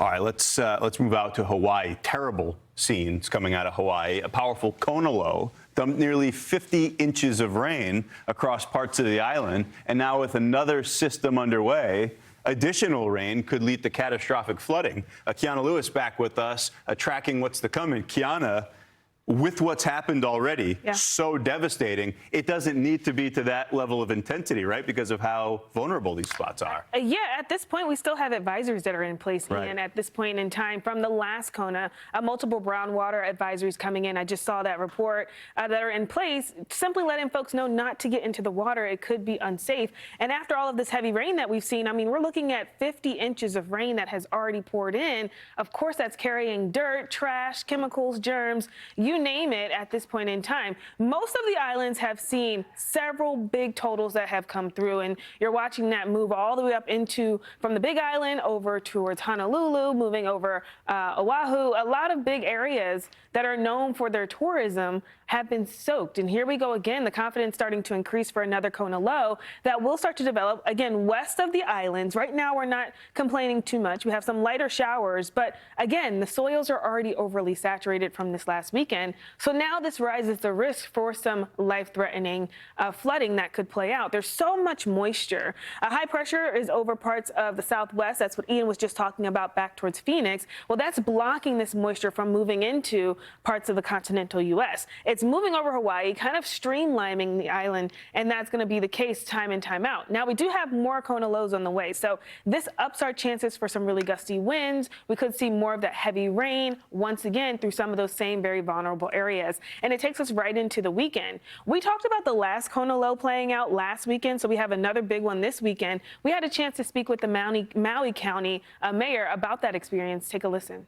All right, let's move out to Hawaii. Terrible scenes coming out of Hawaii. A powerful Kona Low dumped nearly 50 inches of rain across parts of the island, and now with another system underway, additional rain could lead to catastrophic flooding. Kiana Lewis back with us, tracking what's to come. And Kiana, with what's happened already, so devastating, it doesn't need to be to that level of intensity, right? Because of how vulnerable these spots are. Yeah, at this point, we still have advisories that are in place, Ian, at this point in time. From the last Kona, multiple brown water advisories coming in. I just saw that report that are in place, simply letting folks know not to get into the water. It could be unsafe. And after all of this heavy rain that we've seen, I mean, we're looking at 50 inches of rain that has already poured in. Of course, that's carrying dirt, trash, chemicals, germs, you name it at this point in time. Most of the islands have seen several big totals that have come through, and you're watching that move all the way up into from the Big Island over towards Honolulu, moving over Oahu. A lot of big areas that are known for their tourism have been soaked. And here we go again, the confidence starting to increase for another Kona Low that will start to develop again west of the islands. Right now, we're not complaining too much. We have some lighter showers, but again, the soils are already overly saturated from this last weekend. So now this rises the risk for some life-threatening flooding that could play out. There's so much moisture. High pressure is over parts of the southwest. That's what Ian was just talking about back towards Phoenix. Well, that's blocking this moisture from moving into parts of the continental U.S. It's moving over Hawaii, kind of streamlining the island, and that's going to be the case time in, time out. Now, we do have more Kona Lows on the way, so this ups our chances for some really gusty winds. We could see more of that heavy rain once again through some of those same very vulnerable areas, and it takes us right into the weekend. We talked about the last Kona Low playing out last weekend, so we have another big one this weekend. We had a chance to speak with the Maui County mayor about that experience. Take a listen.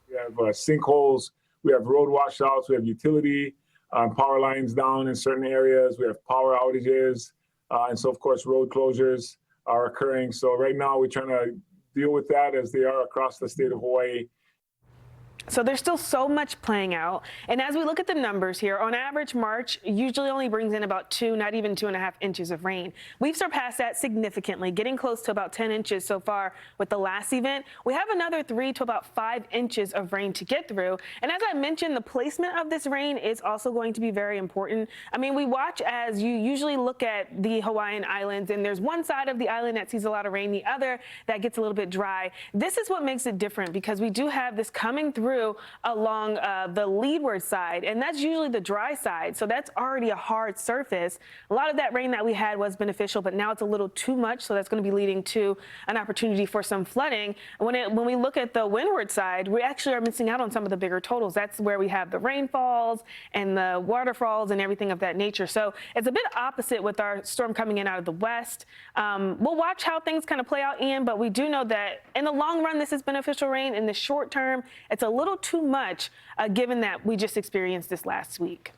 We have sinkholes, we have road washouts, we have utility power lines down in certain areas, we have power outages, and so of course road closures are occurring. So right now we're trying to deal with that as they are across the state of Hawaii. So there's still so much playing out. And as we look at the numbers here, on average, March usually only brings in about 2, not even 2.5 inches of rain. We've surpassed that significantly, getting close to about 10 inches so far with the last event. We have another 3 to about 5 inches of rain to get through. And as I mentioned, the placement of this rain is also going to be very important. I mean, we watch as you usually look at the Hawaiian Islands, and there's one side of the island that sees a lot of rain, the other that gets a little bit dry. This is what makes it different, because we do have this coming through along the leadward side, and that's usually the dry side, so that's already a hard surface. A lot of that rain that we had was beneficial, but now it's a little too much, so that's going to be leading to an opportunity for some flooding. When we look at the windward side, we actually are missing out on some of the bigger totals. That's where we have the rainfalls and the waterfalls and everything of that nature. So it's a bit opposite with our storm coming in out of the west. We'll watch how things kind of play out, Ian, but we do know that in the long run, this is beneficial rain. In the short term, it's a little too much, given that we just experienced this last week.